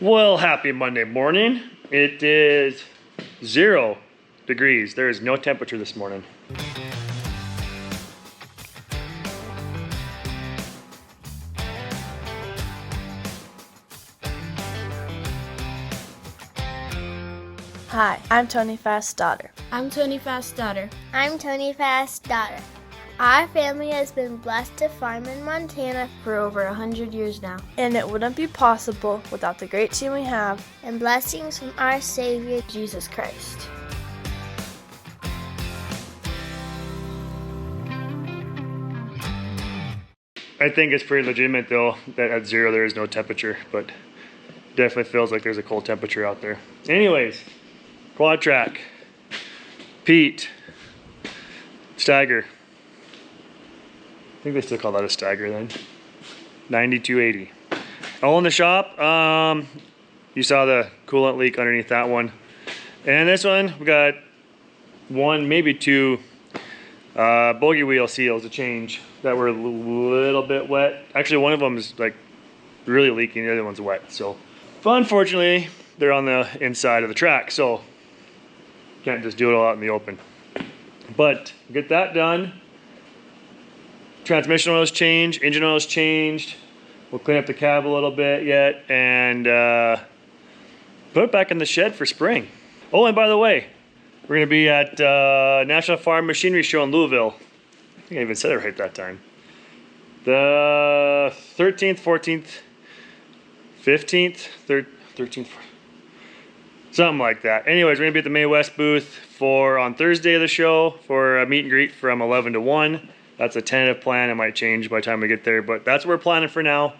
Well, happy Monday morning. It is 0 degrees. There is no temperature this morning. Hi, I'm Tony Fast's daughter. I'm Tony Fast's daughter. I'm Tony Fast's daughter. Our family has been blessed to farm in Montana For over 100 years now. And it wouldn't be possible without the great team we have and blessings from our Savior, Jesus Christ. I think it's pretty legitimate though that at 0 there is no temperature, but definitely feels like there's a cold temperature out there. Anyways, quad track, Pete, stagger. I think they still call that a stagger then. 9280. All in the shop. You saw the coolant leak underneath that one. And this one, we got one, maybe two bogey wheel seals to change that were a little bit wet. Actually, one of them is like really leaking, the other one's wet. So, unfortunately, they're on the inside of the track, so can't just do it all out in the open. But get that done. Transmission oil's changed, engine oil's changed. We'll clean up the cab a little bit yet and put it back in the shed for spring. Oh, and by the way, we're gonna be at National Farm Machinery Show in Louisville. I think I even said it right that time. The 13th, 14th, 15th, 13th, something like that. Anyways, we're gonna be at the May Wes booth on Thursday of the show for a meet and greet from 11 to 1. That's a tentative plan. It might change by the time we get there, but that's what we're planning for now.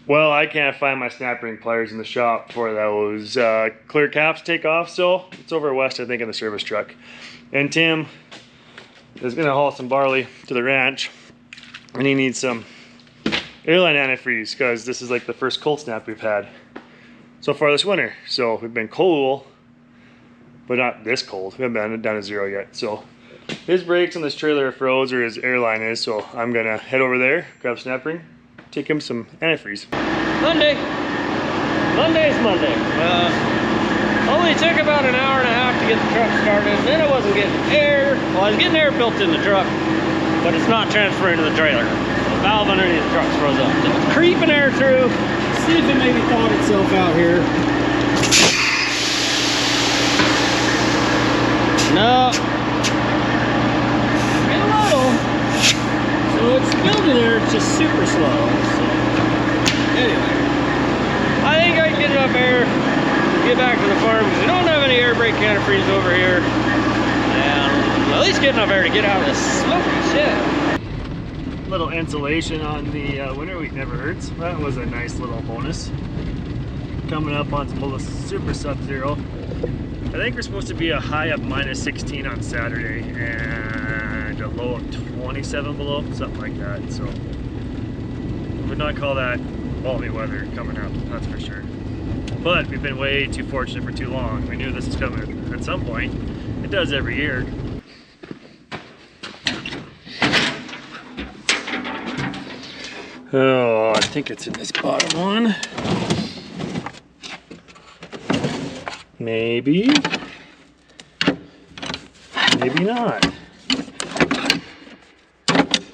Well, I can't find my snap ring pliers in the shop for those clear caps to take off, so it's over west, I think, in the service truck. And Tim is gonna haul some barley to the ranch, and he needs some airline antifreeze because this is like the first cold snap we've had so far this winter. So we've been cool, but not this cold. We haven't been down to 0 yet, so. His brakes on this trailer are froze, or his airline is, so I'm gonna head over there, grab a snap ring, take him some antifreeze. Monday's Monday. Only took about an hour and a half to get the truck started. Then I wasn't getting air. Well, I was getting air built in the truck, but it's not transferring to the trailer. The valve underneath the truck's froze up. So it's creeping air through. See if it maybe thawed itself out here. No. So it's building there, it's just super slow. So anyway, I think I can get enough air to get back to the farm because we don't have any air brake antifreeze over here. And at least get enough air to get out of this smoky shed. Little insulation on the winter wheat never hurts. That was a nice little bonus. Coming up on some super sub-zero. I think we're supposed to be a high of -16 on Saturday and a low of 27 below, something like that. So I would not call that balmy weather coming up, that's for sure. But we've been way too fortunate for too long. We knew this was coming at some point. It does every year. Oh, I think it's in this bottom one. Maybe. Maybe not.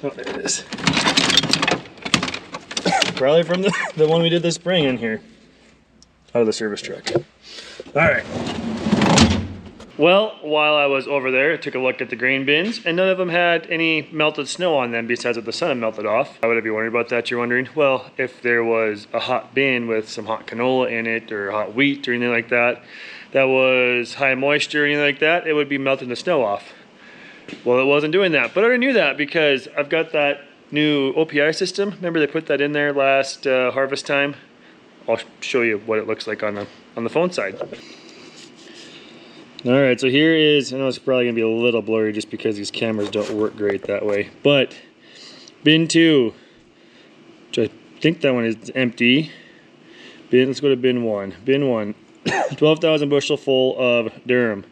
Oh, there it is. Probably from the one we did this spring in here. Out of the service truck. Alright. Well, while I was over there, I took a look at the grain bins, and none of them had any melted snow on them besides what the sun had melted off. Why would I be wondering about that, you're wondering? Well, if there was a hot bin with some hot canola in it, or hot wheat, or anything like that, that was high moisture or anything like that, it would be melting the snow off. Well, it wasn't doing that, but I already knew that because I've got that new OPI system. Remember they put that in there last harvest time? I'll show you what it looks like on the phone side. All right, so here is, I know it's probably gonna be a little blurry just because these cameras don't work great that way, but bin 2, which I think that one is empty. Let's go to bin 1. Bin 1, 12,000 bushel full of durum.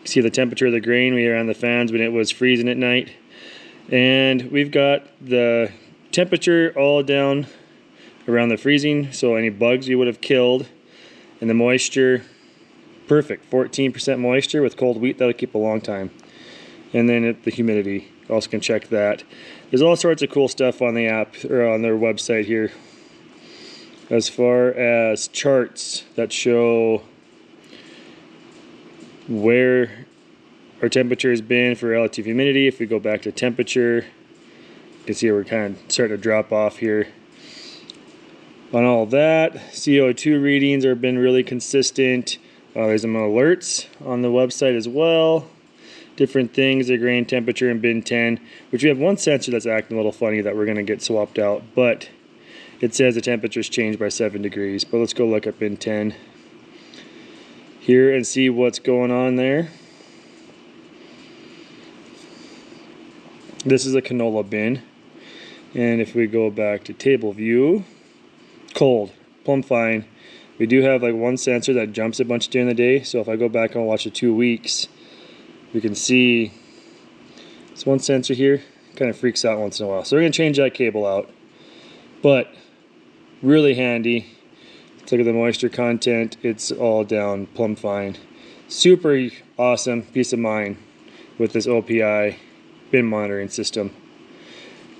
You see the temperature of the grain. We ran the fans when it was freezing at night. And we've got the temperature all down around the freezing, so any bugs you would have killed. And the moisture, perfect, 14% moisture with cold wheat, that'll keep a long time. And then the humidity, you also can check that. There's all sorts of cool stuff on the app, or on their website here, as far as charts that show where our temperature has been for relative humidity. If we go back to temperature, you can see we're kind of starting to drop off here on all that. CO2 readings have been really consistent. There's some alerts on the website as well. Different things, the grain temperature in bin 10, which we have one sensor that's acting a little funny that we're going to get swapped out, but it says the temperature's changed by 7 degrees. But let's go look at bin 10 here and see what's going on there. This is a canola bin, and if we go back to table view, cold, plumb fine. We do have like one sensor that jumps a bunch during the day, so if I go back and watch the 2 weeks, we can see this one sensor here kind of freaks out once in a while. So we're going to change that cable out, but really handy. Let's look at the moisture content. It's all down plumb fine. Super awesome peace of mind with this OPI bin monitoring system.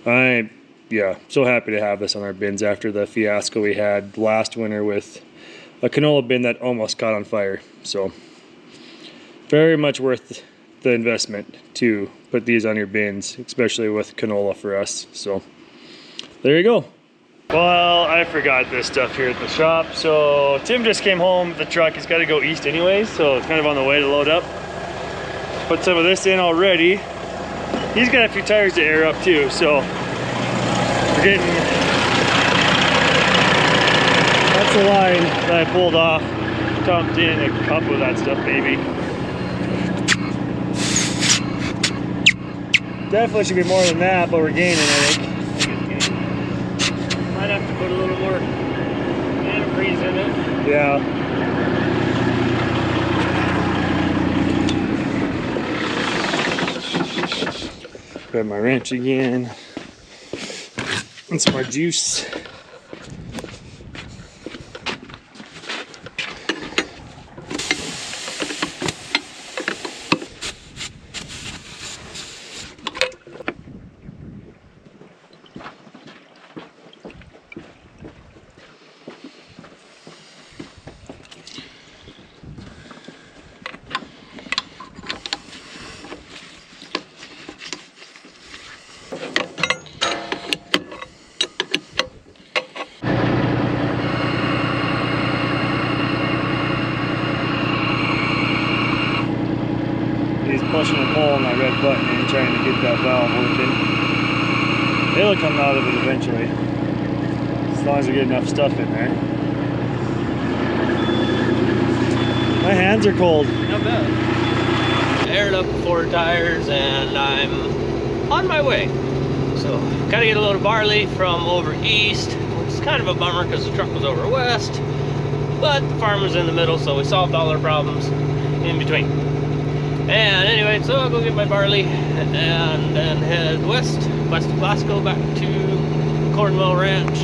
I'm so happy to have this on our bins after the fiasco we had last winter with a canola bin that almost caught on fire. So very much worth the investment to put these on your bins, especially with canola for us. So there you go. Well, I forgot this stuff here at the shop. So Tim just came home with the truck. He's got to go east anyways, so it's kind of on the way to load up. Put some of this in already. He's got a few tires to air up too, so we're getting, that's the line that I pulled off, dumped in a cup of that stuff, baby. Definitely should be more than that, but we're gaining, I think. Might have to put a little more antifreeze in it. Yeah. Grab my wrench again. And some more juice. Pushing and pulling that red button and trying to get that valve working. It'll come out of it eventually, as long as we get enough stuff in there. My hands are cold. Not bad. Aired up 4 tires and I'm on my way. So, gotta get a load of barley from over east, which is kind of a bummer because the truck was over west. But the farm was in the middle, so we solved all our problems in between. And anyway, so I'll go get my barley and then head west of Glasgow back to Cornwall Ranch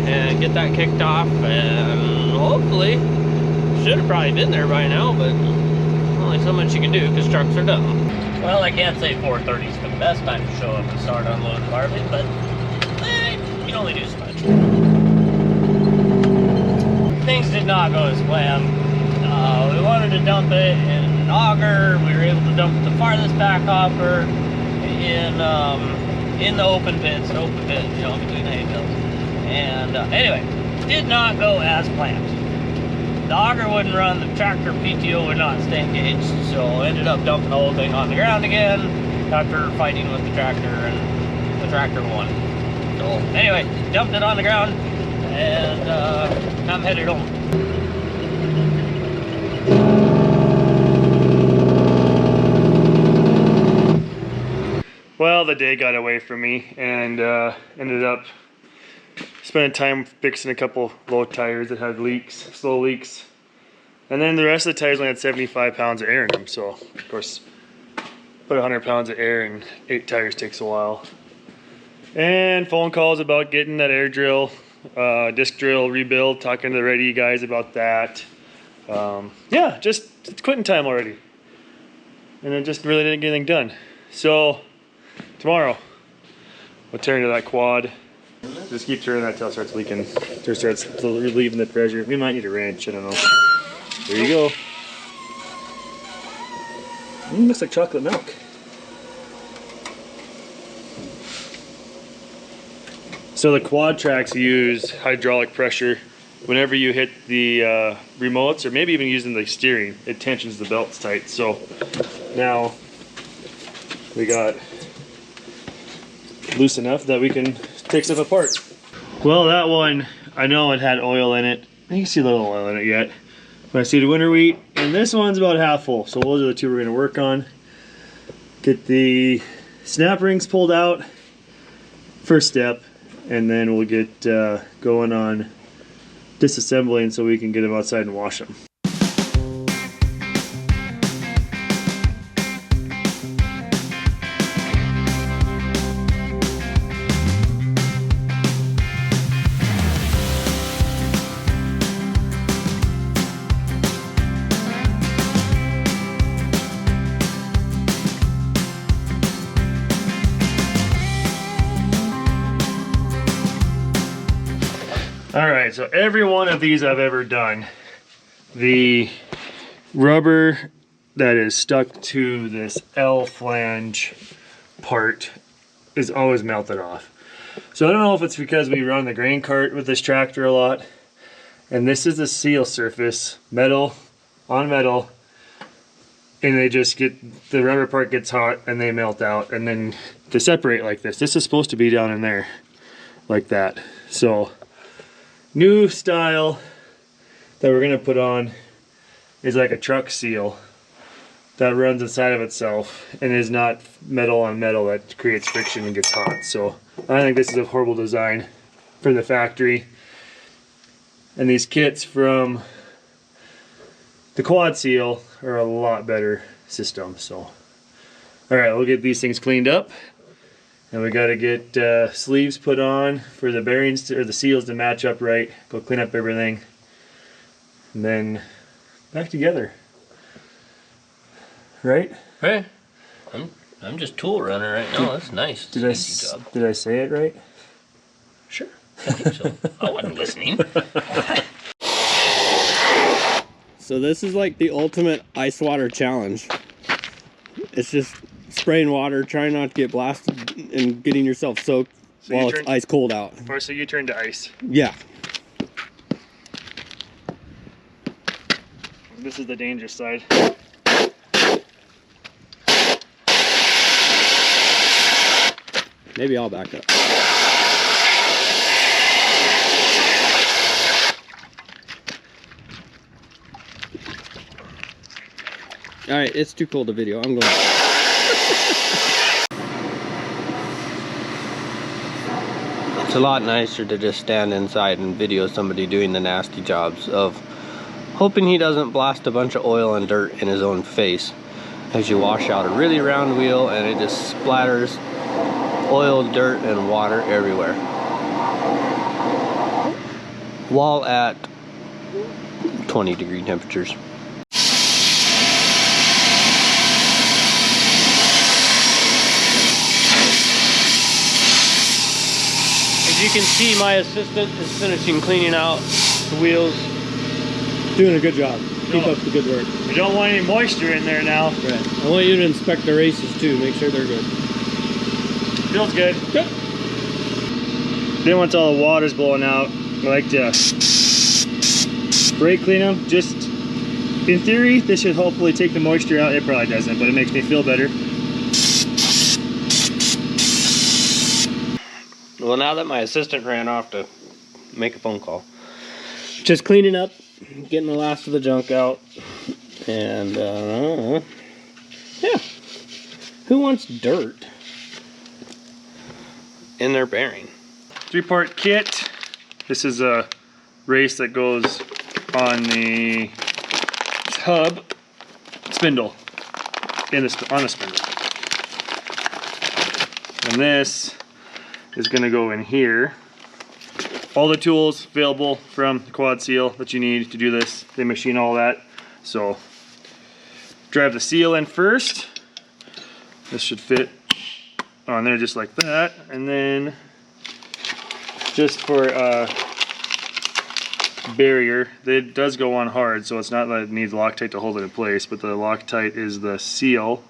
and get that kicked off, and hopefully, should have probably been there by now, but only so much you can do because trucks are dumb. Well, I can't say 4:30 is the best time to show up and start unloading barley, but you can only do so much. Things did not go as planned. We wanted to dump it in an auger. We were able to dump the farthest back hopper in the open pit, you know, between the hay bales. And anyway, did not go as planned. The auger wouldn't run, the tractor PTO would not stay engaged, so ended up dumping the whole thing on the ground again after fighting with the tractor, and the tractor won. So anyway, dumped it on the ground, and I'm headed home. Well, the day got away from me, and ended up spending time fixing a couple low tires that had leaks, slow leaks. And then the rest of the tires only had 75 pounds of air in them, so of course, put 100 pounds of air in 8 tires takes a while. And phone calls about getting that air drill disc drill rebuild, talking to the ready guys about that. Yeah, just it's quitting time already. And I just really didn't get anything done. So tomorrow we'll turn to that quad. Just keep turning that till it starts leaking, till it starts relieving the pressure. We might need a wrench, I don't know. There you go. Looks like chocolate milk. So the quad tracks use hydraulic pressure. Whenever you hit the remotes, or maybe even using the steering, it tensions the belts tight. So now we got loose enough that we can take stuff apart. Well, that one, I know it had oil in it. You can see a little oil in it yet. But I see the winter wheat, and this one's about half full. So those are the two we're gonna work on. Get the snap rings pulled out, first step, and then we'll get going on disassembling so we can get them outside and wash them. Alright, so every one of these I've ever done, the rubber that is stuck to this L flange part is always melted off. So I don't know if it's because we run the grain cart with this tractor a lot, and this is the seal surface, metal on metal, and they just get, the rubber part gets hot and they melt out, and then they separate like this. This is supposed to be down in there like that. So new style that we're gonna put on is like a truck seal that runs inside of itself and is not metal on metal that creates friction and gets hot. So I think this is a horrible design from the factory. And these kits from the Quad Seal are a lot better system. So, all right, we'll get these things cleaned up. And we got to get sleeves put on for the bearings or the seals to match up right. Go clean up everything, and then back together. Right? Hey, I'm just tool runner right now. That's nice. Did I say it right? Sure, I think so. I wasn't listening. So this is like the ultimate ice water challenge. It's just spraying water, trying not to get blasted and getting yourself soaked while it's ice cold out. Or so you turn to ice. Yeah. This is the dangerous side. Maybe I'll back up. All right, it's too cold to video. I'm going. It's a lot nicer to just stand inside and video somebody doing the nasty jobs of hoping he doesn't blast a bunch of oil and dirt in his own face as you wash out a really round wheel and it just splatters oil, dirt, and water everywhere while at 20-degree temperatures. As you can see, my assistant is finishing cleaning out the wheels. Doing a good job. Keep up the good work. We don't want any moisture in there now. Right. I want you to inspect the races too. Make sure they're good. Feels good. Good. Then once all the water's blowing out, I like to brake clean them. Just in theory, this should hopefully take the moisture out. It probably doesn't, but it makes me feel better. Well, now that my assistant ran off to make a phone call, Just cleaning up, getting the last of the junk out, and yeah. Who wants dirt in their bearing? 3-part kit. This is a race that goes on the hub spindle on the spindle, and this is going to go in here all the tools available from the Quad Seal that you need to do this. They machine all that. So drive the seal in first. This should fit on there just like that. And then just for barrier, it does go on hard, so it's not that it needs Loctite to hold it in place, but the Loctite is the seal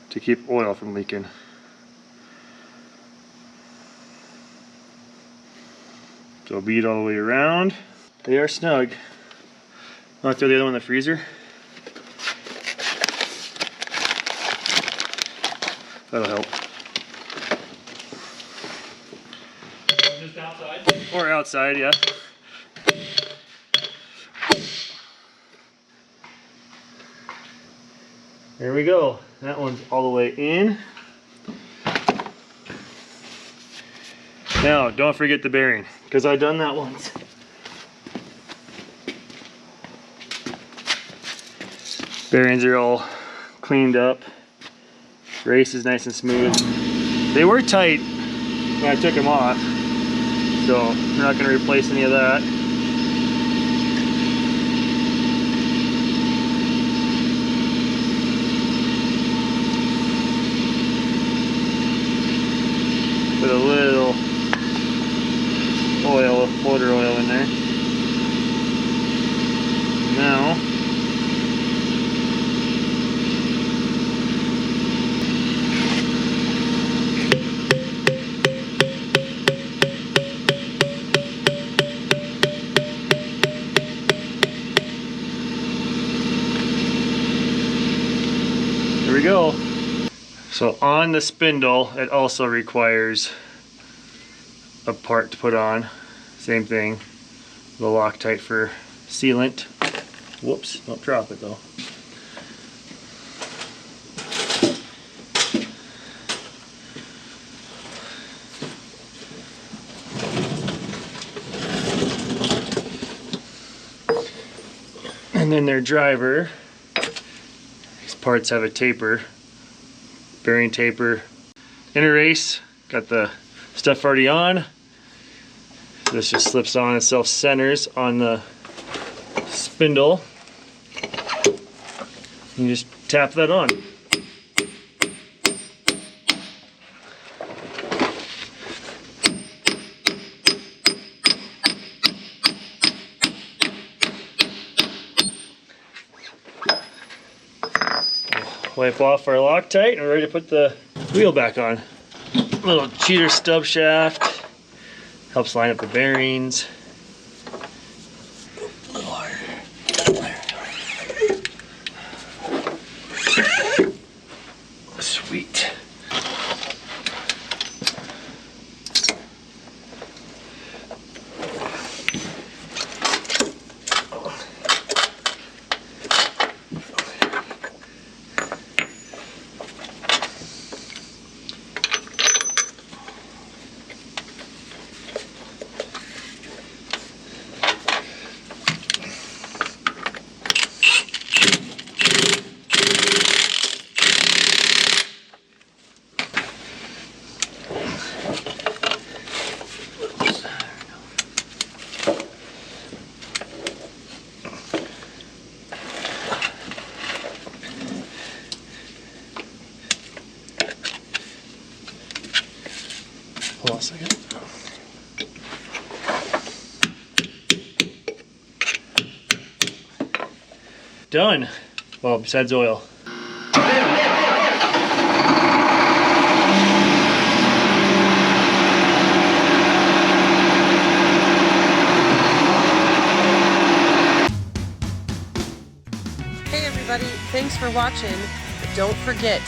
to keep oil from leaking. So bead all the way around. They are snug. I'll throw the other one in the freezer. That'll help. Just outside? Or outside, yeah. There we go. That one's all the way in. Now, don't forget the bearing, because I've done that once. Bearings are all cleaned up. Race is nice and smooth. They were tight when I took them off, so we're not going to replace any of that. Put a little oil, motor oil in there. Now, there we go. So on the spindle, it also requires a part to put on. Same thing, the Loctite for sealant. Whoops, don't drop it though. And then their driver, these parts have a taper, bearing taper. Inner race, got the stuff already on. This just slips on and self-centers on the spindle. You just tap that on. Wipe off our Loctite and we're ready to put the wheel back on. Little cheater stub shaft. Helps line up the bearings. Sweet. Hold on a second. Done. Well, besides oil. Hey everybody, thanks for watching. But don't forget,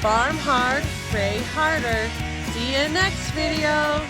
farm hard, pray harder. See you next video.